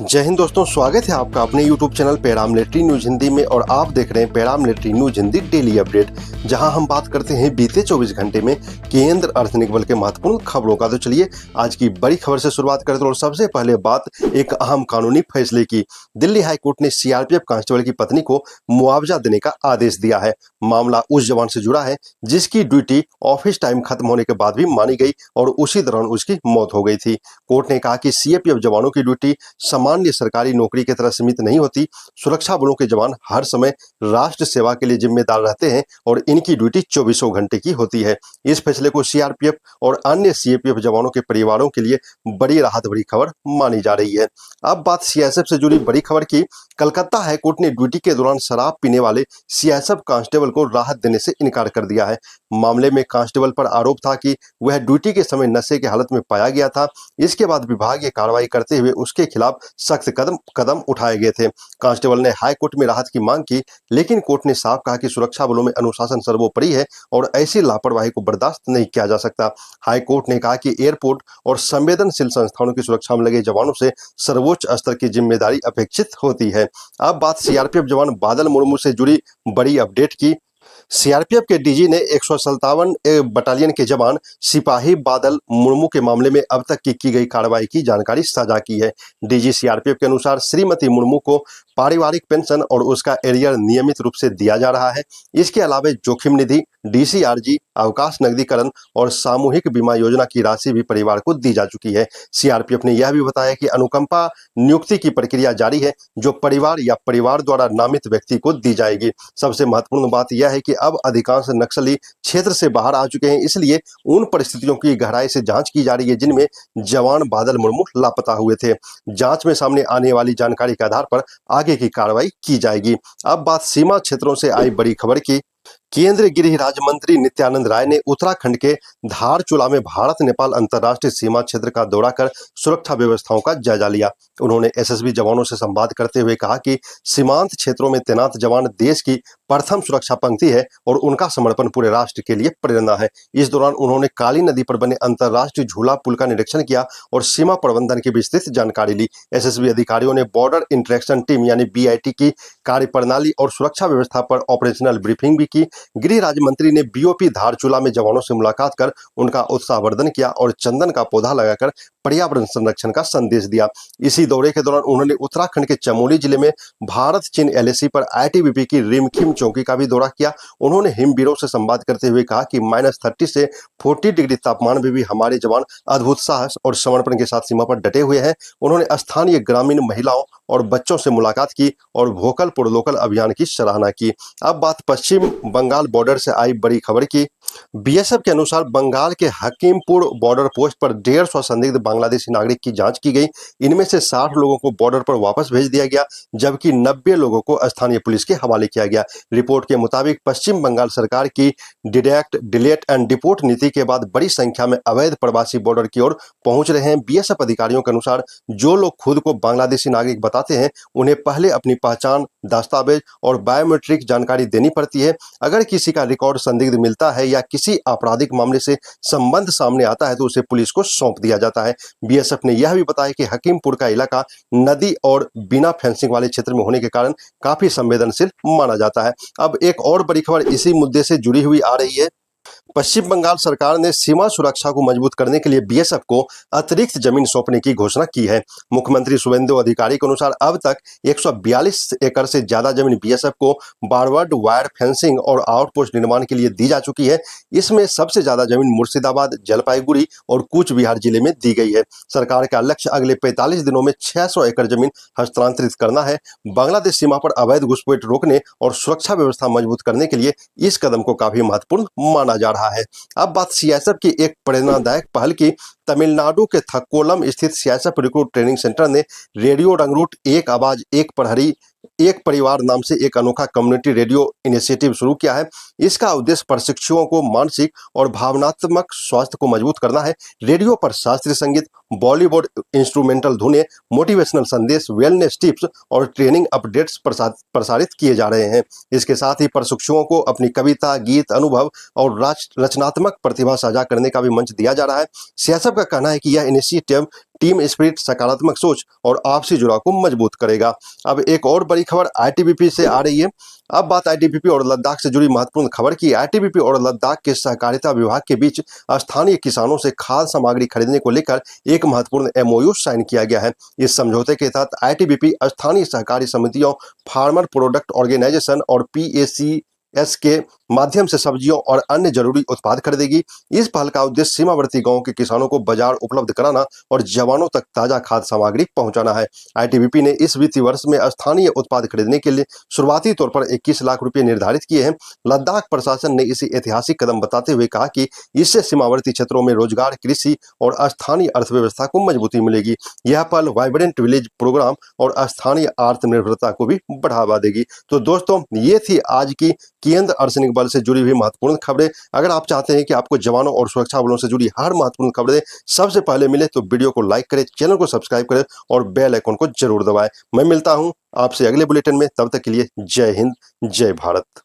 जय हिंद दोस्तों, स्वागत है आपका अपने YouTube channel paramilitary news Hindi में। और आप देख रहे हैं paramilitary news Hindi daily update, जहां हम बात करते हैं बीते 24 घंटे में केंद्र अर्धसैनिक बल के महत्वपूर्ण खबरों का। तो चलिए आज की बड़ी खबर से शुरुआत करते हैं। और सबसे पहले बात एक अहम कानूनी फैसले की। दिल्ली हाईकोर्ट ने सीआरपीएफ कांस्टेबल की पत्नी को मुआवजा देने का आदेश दिया है। मामला उस जवान से जुड़ा है जिसकी ड्यूटी ऑफिस टाइम खत्म होने के बाद भी मानी गई और उसी दौरान उसकी मौत हो गई थी। कोर्ट ने कहा कि सीआरपीएफ जवानों की ड्यूटी सामान्य सरकारी नौकरी की तरह सीमित नहीं होती। सुरक्षा बलों के जवान हर समय राष्ट्र सेवा के लिए जिम्मेदार रहते हैं और इनकी ड्यूटी 24 घंटे की होती है। इस फैसले को सीआरपीएफ और अन्य सीएपीएफ जवानों के परिवारों के लिए बड़ी राहत भरी खबर मानी जा रही है। अब बात सीआईएसएफ से जुड़ी बड़ी खबर की। कलकत्ता हाईकोर्ट ने ड्यूटी के दौरान शराब पीने वाले सीआईएसएफ कांस्टेबल को राहत देने से इनकार कर दिया है। मामले में कांस्टेबल पर आरोप था कि वह ड्यूटी के समय नशे की हालत में पाया गया था। इसके बाद विभागीय कार्रवाई करते हुए उसके खिलाफ सख्त कदम उठाए गए थे। कांस्टेबल ने हाई कोर्ट में राहत की मांग की, लेकिन कोर्ट ने साफ कहा कि सुरक्षा बलों में अनुशासन सर्वोपरि है और ऐसी लापरवाही को बर्दाश्त नहीं किया जा सकता। हाई कोर्ट ने कहा कि एयरपोर्ट और संवेदनशील संस्थानों की सुरक्षा में लगे जवानों से सर्वोच्च स्तर की जिम्मेदारी अपेक्षित होती है। अब बात सीआरपीएफ जवान बादल मुर्मू से जुड़ी बड़ी अपडेट की। सीआरपीएफ के डीजी ने 157 बटालियन के जवान सिपाही बादल मुर्मू के मामले में अब तक की गई कार्रवाई की जानकारी साझा की है। डीजी सीआरपीएफ के अनुसार श्रीमती मुर्मू को पारिवारिक पेंशन और उसका एरियर नियमित रूप से दिया जा रहा है। इसके अलावा जोखिम निधि, डीसीआरजी, अवकाश नकदीकरण और सामूहिक बीमा योजना की राशि भी परिवार को दी जा चुकी है। सीआरपीएफ ने यह भी बताया कि अनुकंपा नियुक्ति की प्रक्रिया जारी है, जो परिवार या परिवार द्वारा नामित व्यक्ति को दी जाएगी। सबसे महत्वपूर्ण बात यह है कि अब अधिकांश नक्सली क्षेत्र से बाहर आ चुके हैं, इसलिए उन परिस्थितियों की गहराई से जांच की जा रही है जिनमें जवान बादल मुर्मू लापता हुए थे। जांच में सामने आने वाली जानकारी के आधार पर आगे की कार्रवाई की जाएगी। अब बात सीमा क्षेत्रों से आई बड़ी खबर की। केंद्रीय गृह राज्य मंत्री नित्यानंद राय ने उत्तराखंड के धारचूला में भारत नेपाल अंतर्राष्ट्रीय सीमा क्षेत्र का दौरा कर सुरक्षा व्यवस्थाओं का जायजा लिया। उन्होंने एसएसबी जवानों से संवाद करते हुए कहा कि सीमांत क्षेत्रों में तैनात जवान देश की प्रथम सुरक्षा पंक्ति है और उनका समर्पण पूरे राष्ट्र के लिए प्रेरणा है। इस दौरान उन्होंने काली नदी पर बने अंतर्राष्ट्रीय झूला पुल का निरीक्षण किया और सीमा प्रबंधन की विस्तृत जानकारी ली। एसएसबी अधिकारियों ने बॉर्डर इंटरेक्शन टीम यानी बीआईटी की कार्यप्रणाली और सुरक्षा व्यवस्था पर ऑपरेशनल ब्रीफिंग भी की। गृह राज्य मंत्री ने बीओपी धारचूला में जवानों से मुलाकात कर उनका उत्साहवर्धन किया और चंदन का पौधा लगाकर पर्यावरण संरक्षण का संदेश दिया। इसी दौरे के दौरान उन्होंने उत्तराखंड के चमोली जिले में भारत चीन एलएसी पर आईटीबीपी की रिमखिम चौकी का भी दौरा किया। उन्होंने हिमवीरों से संवाद करते हुए कहा कि -30 से 40 डिग्री तापमान में भी हमारे जवान अद्भुत साहस और समर्पण के साथ सीमा पर डटे हुए हैं। उन्होंने स्थानीय ग्रामीण महिलाओं और बच्चों से मुलाकात की और वोकल फॉर लोकल अभियान की सराहना की। अब बात पश्चिम बंगाल बॉर्डर से आई बड़ी खबर की। बीएसएफ के अनुसार बंगाल के हकीमपुर बॉर्डर पोस्ट पर 150 संदिग्ध बांग्लादेशी नागरिक की जांच की गई। इनमें से 60 लोगों को बॉर्डर पर वापस भेज दिया गया, जबकि 90 लोगों को स्थानीय पुलिस के हवाले किया गया। रिपोर्ट के मुताबिक पश्चिम बंगाल सरकार की डिटेक्ट, डिलीट एंड डिपोर्ट नीति के बाद बड़ी संख्या में अवैध प्रवासी बॉर्डर की ओर पहुंच रहे हैं। बीएसएफ अधिकारियों के अनुसार जो लोग खुद को बांग्लादेशी नागरिक बताते हैं, उन्हें पहले अपनी पहचान, दस्तावेज और बायोमेट्रिक जानकारी देनी पड़ती है। अगर किसी का रिकॉर्ड संदिग्ध मिलता है या किसी आपराधिक मामले से संबंध सामने आता है तो उसे पुलिस को सौंप दिया जाता है। बीएसएफ ने यह भी बताया कि हकीमपुर का इलाका नदी और बिना फेंसिंग वाले क्षेत्र में होने के कारण काफी संवेदनशील माना जाता है। अब एक और बड़ी खबर इसी मुद्दे से जुड़ी हुई आ रही है। पश्चिम बंगाल सरकार ने सीमा सुरक्षा को मजबूत करने के लिए बीएसएफ को अतिरिक्त जमीन सौंपने की घोषणा की है। मुख्यमंत्री शुभेंदु अधिकारी के अनुसार अब तक 142 एकड़ से ज्यादा जमीन बीएसएफ को बारवर्ड वायर फेंसिंग और आउटपोस्ट निर्माण के लिए दी जा चुकी है। इसमें सबसे ज्यादा जमीन मुर्शिदाबाद, जलपाईगुड़ी और कूच बिहार जिले में दी गई है। सरकार का लक्ष्य अगले 45 दिनों में 600 एकड़ जमीन हस्तांतरित करना है। बांग्लादेश सीमा पर अवैध घुसपैठ रोकने और सुरक्षा व्यवस्था मजबूत करने के लिए इस कदम को काफी महत्वपूर्ण माना जा रहा है। अब बात सीआईएसएफ की एक प्रेरणादायक पहल की। तमिलनाडु के थक्कोलम स्थित सीआईएसएफ रिक्रूट ट्रेनिंग सेंटर ने रेडियो रंगरूट एक आवाज एक प्रहरी एक परिवार नाम से एक अनोखा कम्युनिटी रेडियो इनिशिएटिव शुरू किया है। इसका उद्देश्य प्रशिक्षुओं को मानसिक और भावनात्मक स्वास्थ्य को मजबूत करना है। रेडियो पर शास्त्रीय संगीत, बॉलीवुड इंस्ट्रूमेंटल धुनें, मोटिवेशनल संदेश, वेलनेस टिप्स और ट्रेनिंग अपडेट्स प्रसारित किए जा रहे हैं। इसके साथ ही प्रशिक्षुओं को अपनी कविता, गीत, अनुभव और रचनात्मक प्रतिभा साझा करने का भी मंच दिया जा रहा है। सीआईएसएफ केंद्र का कहना है कि यह इनिशिएटिव टीम स्पिरिट, सकारात्मक सोच और आपसी जुड़ाव को मजबूत करेगा। अब एक और बड़ी खबर आईटीबीपी से आ रही है। अब बात आईटीबीपी और लद्दाख से जुड़ी महत्वपूर्ण खबर की। आईटीबीपी और लद्दाख के सहकारिता विभाग के बीच स्थानीय किसानों से खाद्य सामग्री खरीदने को लेकर एक महत्वपूर्ण एमओयू साइन किया गया है। इस समझौते के तहत आईटीबीपी स्थानीय सहकारी समितियों, फार्मर प्रोडक्ट ऑर्गेनाइजेशन और पीएसीएस के माध्यम से सब्जियों और अन्य जरूरी उत्पाद खरीदेगी। इस पहल का उद्देश्य सीमावर्ती गांवों के किसानों को बाजार उपलब्ध कराना और जवानों तक ताजा खाद्य सामग्री पहुंचाना है। आईटीबीपी ने इस वित्तीय वर्ष में स्थानीय उत्पाद खरीदने के लिए शुरुआती तौर पर 21 लाख रुपए निर्धारित किए हैं। लद्दाख प्रशासन ने इसे ऐतिहासिक कदम बताते हुए कहा कि इससे सीमावर्ती क्षेत्रों में रोजगार, कृषि और स्थानीय अर्थव्यवस्था को मजबूती मिलेगी। यह पहल वाइब्रेंट विलेज प्रोग्राम और स्थानीय आत्मनिर्भरता को भी बढ़ावा देगी। तो दोस्तों, ये थी आज की केंद्र अर्धसैनिक बल से जुड़ी हुई महत्वपूर्ण खबरें। अगर आप चाहते हैं कि आपको जवानों और सुरक्षा बलों से जुड़ी हर महत्वपूर्ण खबरें सबसे पहले मिले तो वीडियो को लाइक करें, चैनल को सब्सक्राइब करें और बेल आइकन को जरूर दबाएं। मैं मिलता हूं आपसे अगले बुलेटिन में, तब तक के लिए जय हिंद, जय भारत।